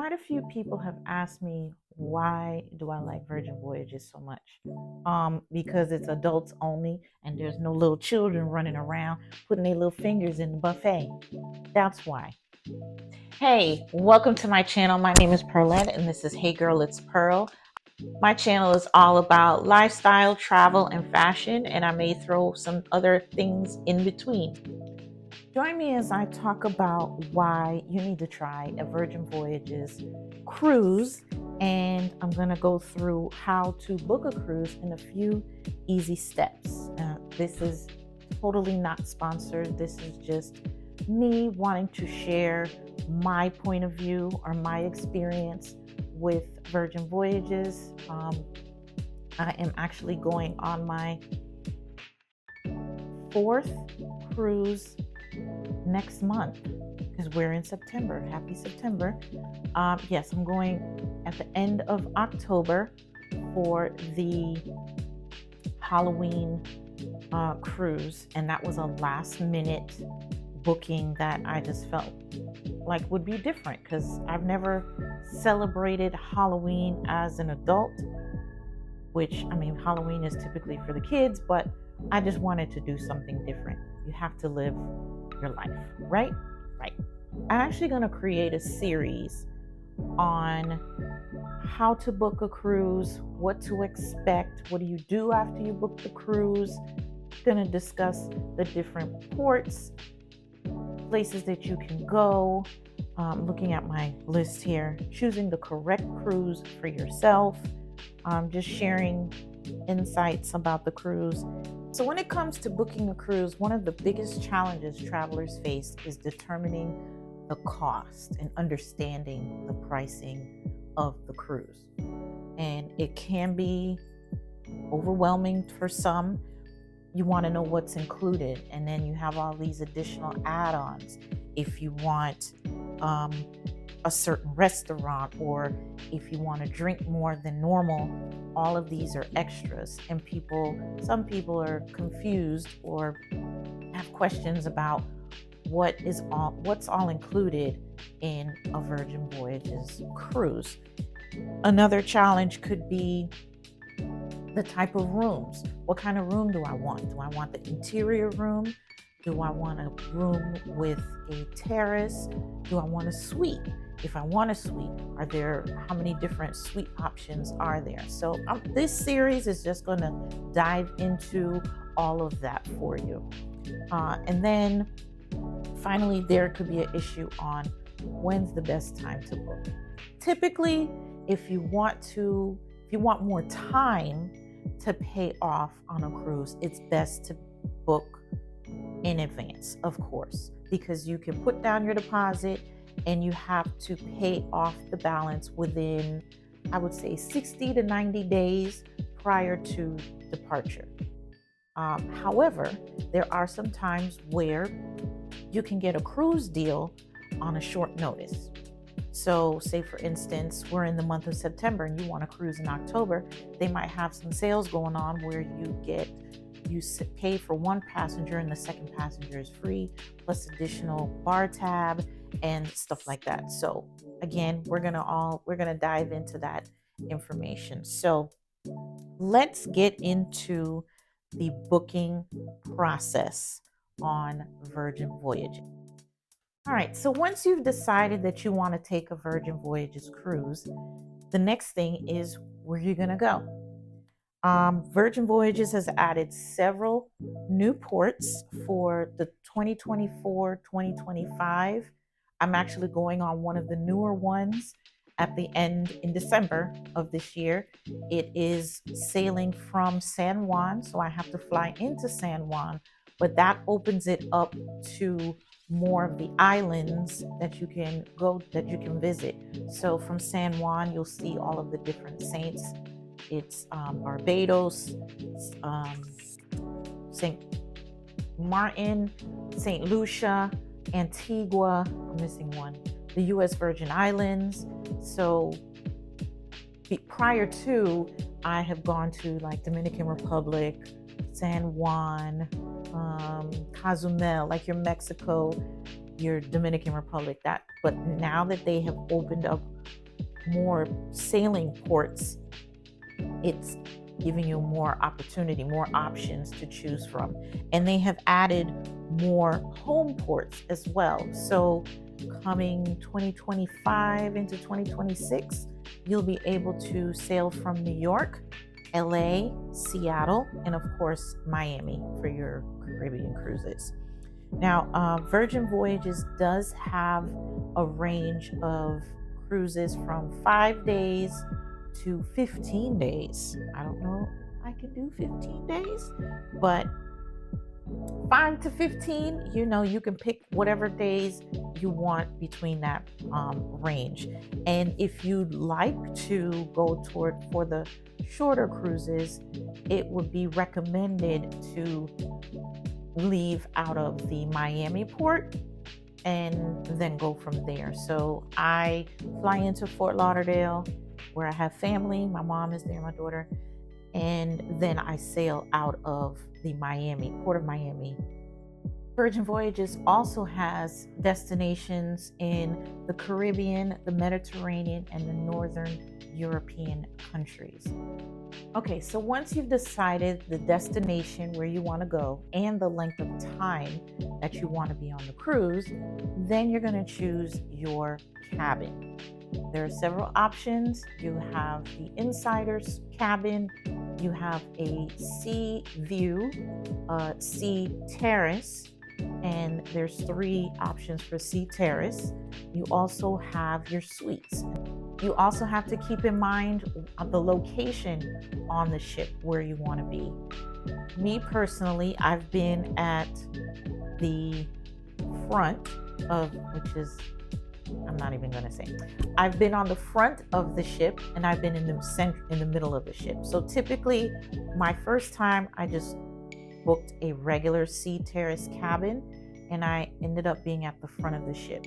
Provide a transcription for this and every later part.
Quite a few people have asked me why do I like Virgin Voyages so much? Because it's adults only and there's no little children running around putting their little fingers in the buffet. That's why. Hey, welcome to my channel. My name is Pearlette and this is Hey Girl, It's Pearl. My channel is all about lifestyle, travel, and fashion, and I may throw some other things in between. Join me as I talk about why you need to try a Virgin Voyages cruise, and I'm going to go through how to book a cruise in a few easy steps. This is totally not sponsored. This is just me wanting to share my point of view or my experience with Virgin Voyages. I am actually going on my fourth cruise next month because we're in September. Happy September. Yes, I'm going at the end of October for the Halloween cruise, and that was a last minute booking that I just felt like would be different because I've never celebrated Halloween as an adult, which I mean, Halloween is typically for the kids, but I just wanted to do something different. You have to live your life, right? Right. I'm actually going to create a series on how to book a cruise, what to expect, what do you do after you book the cruise. Going to discuss the different ports, places that you can go. Looking at my list here, choosing the correct cruise for yourself. Just sharing insights about the cruise. So when it comes to booking a cruise, one of the biggest challenges travelers face is determining the cost and understanding the pricing of the cruise. And it can be overwhelming for some. You want to know what's included, and then you have all these additional add-ons. If you want a certain restaurant, or if you want to drink more than normal, all of these are extras, and some people are confused or have questions about what's all included in a Virgin Voyages cruise. Another challenge could be the type of rooms. What kind of room do I want? Do I want the interior room? Do I want a room with a terrace? Do I want a suite? If I want a suite, how many different suite options are there? So this series is just going to dive into all of that for you. And then finally, there could be an issue on when's the best time to book. Typically, if you want more time to pay off on a cruise, it's best to book in advance, of course, because you can put down your deposit and you have to pay off the balance within, I would say, 60 to 90 days prior to departure. However, there are some times where you can get a cruise deal on a short notice. So say, for instance, we're in the month of September and you want to cruise in October, they might have some sales going on where you pay for one passenger and the second passenger is free, plus additional bar tab and stuff like that. So again, we're gonna dive into that information. So let's get into the booking process on Virgin Voyages. All right, so once you've decided that you want to take a Virgin Voyages cruise, the next thing is where you're going to go. Virgin Voyages has added several new ports for the 2024-2025. I'm actually going on one of the newer ones at the end in December of this year. It is sailing from San Juan, so I have to fly into San Juan, but that opens it up to more of the islands that you can visit. So from San Juan, you'll see all of the different saints. It's Barbados, St. Martin, St. Lucia, Antigua, I'm missing one, the U.S. Virgin Islands. So prior to, I have gone to like Dominican Republic, San Juan, Cozumel, like your Mexico, your Dominican Republic. But now that they have opened up more sailing ports, it's giving you more opportunity, more options to choose from. And they have added more home ports as well. So coming 2025 into 2026, you'll be able to sail from New York, LA, Seattle, and of course, Miami for your Caribbean cruises. Now, Virgin Voyages does have a range of cruises from 5 days to 15 days. I don't know if I can do 15 days, but 5 to 15, you can pick whatever days you want between that range. And if you'd like to go for the shorter cruises, it would be recommended to leave out of the Miami port and then go from there. So I fly into Fort Lauderdale, where I have family. My mom is there, my daughter, and then I sail out of the Port of Miami. Virgin Voyages also has destinations in the Caribbean, the Mediterranean, and the Northern European countries. Okay, so once you've decided the destination where you want to go and the length of time that you want to be on the cruise, then you're going to choose your cabin. There are several options. You have the insider's cabin, you have a sea view, sea terrace, and there's 3 options for sea terrace. You also have your suites. You also have to keep in mind the location on the ship where you want to be. Me personally, I've been at the front of, which is, I'm not even going to say. I've been on the front of the ship, and I've been in the middle of the ship. So typically, my first time, I just booked a regular sea terrace cabin, and I ended up being at the front of the ship.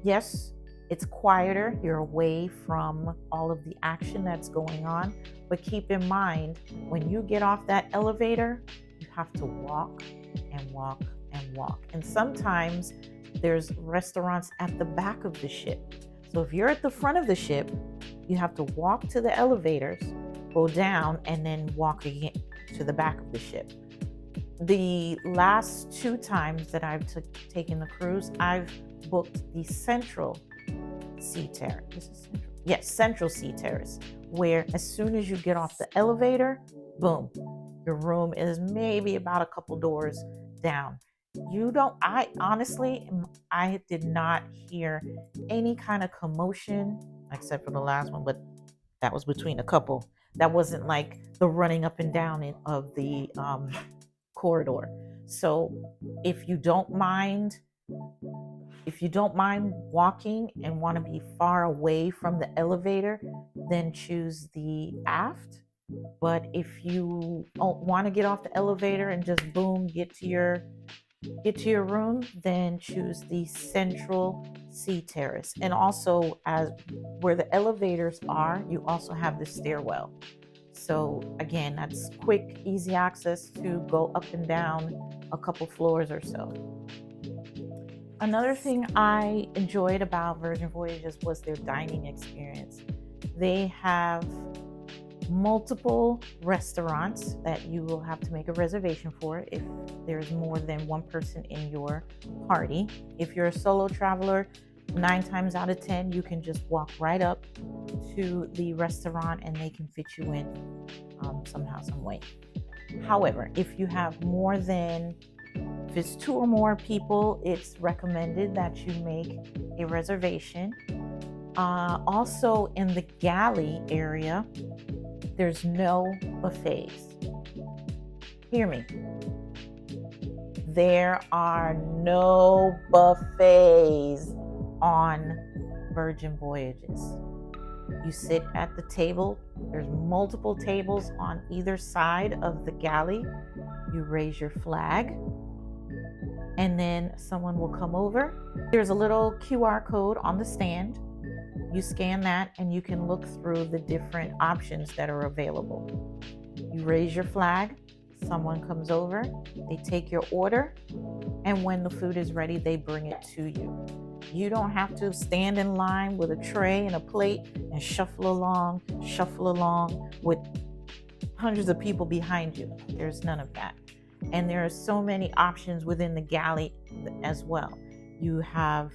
Yes, it's quieter. You're away from all of the action that's going on. But keep in mind, when you get off that elevator, you have to walk and walk and walk. And sometimes there's restaurants at the back of the ship. So if you're at the front of the ship, you have to walk to the elevators, go down, and then walk again to the back of the ship. The last 2 times that I've taken the cruise, I've booked the Central Sea Terrace. This is Central? Yes, Central Sea Terrace, where as soon as you get off the elevator, boom, your room is maybe about a couple doors down. I honestly, I did not hear any kind of commotion except for the last one, but that was between a couple. That wasn't like the running up and down of the corridor. So if you don't mind walking and want to be far away from the elevator, then choose the aft. But if you want to get off the elevator and just boom, get to your room, then choose the Central Sea Terrace. And also, as where the elevators are, you also have the stairwell. So again, that's quick, easy access to go up and down a couple floors or so. Another thing I enjoyed about Virgin Voyages was their dining experience. They have multiple restaurants that you will have to make a reservation for if there's more than one person in your party. If you're a solo traveler, 9 times out of 10, you can just walk right up to the restaurant and they can fit you in somehow, some way. However, if you have more than, if it's 2 or more people, it's recommended that you make a reservation. Also in the Galley area, there's no buffets. Hear me. There are no buffets on Virgin Voyages. You sit at the table. There's multiple tables on either side of the galley. You raise your flag, and then someone will come over. There's a little QR code on the stand. You scan that and you can look through the different options that are available. You raise your flag, Someone comes over, they take your order, and when the food is ready, they bring it to you. You don't have to stand in line with a tray and a plate and shuffle along with hundreds of people behind you. There's none of that. And there are so many options within the galley as well. You have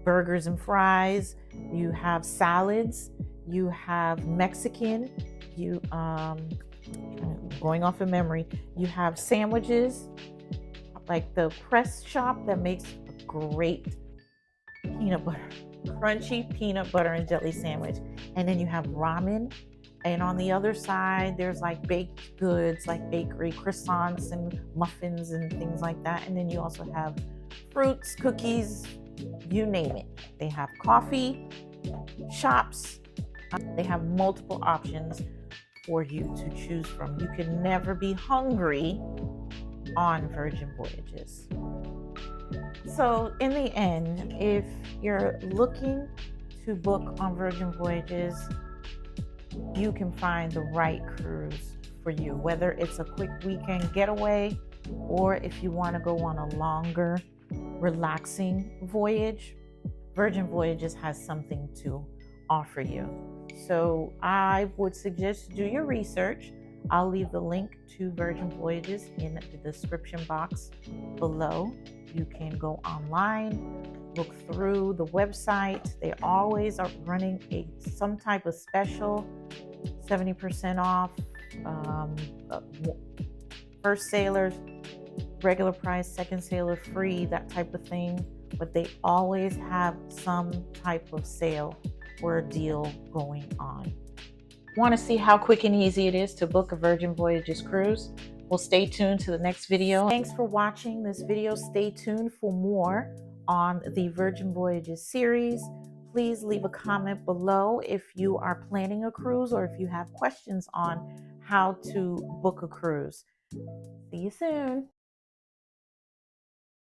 burgers and fries, you have salads, you have Mexican, you going off of memory, you have sandwiches, like the press shop that makes a great peanut butter, crunchy peanut butter and jelly sandwich. And then you have ramen. And on the other side, there's like baked goods, like bakery, croissants and muffins and things like that. And then you also have fruits, cookies, you name it. They have coffee shops. They have multiple options for you to choose from. You can never be hungry on Virgin Voyages. So in the end, if you're looking to book on Virgin Voyages, you can find the right cruise for you, whether it's a quick weekend getaway or if you want to go on a longer, relaxing voyage. Virgin Voyages has something to offer you. So I would suggest do your research. I'll leave the link to Virgin Voyages in the description box below. You can go online, look through the website. They always are running some type of special, 70% off, first sailors, regular price, second sailor free, that type of thing. But they always have some type of sale or a deal going on. Want to see how quick and easy it is to book a Virgin Voyages cruise? Well, stay tuned to the next video. Thanks for watching this video. Stay tuned for more on the Virgin Voyages series. Please leave a comment below if you are planning a cruise or if you have questions on how to book a cruise. See you soon.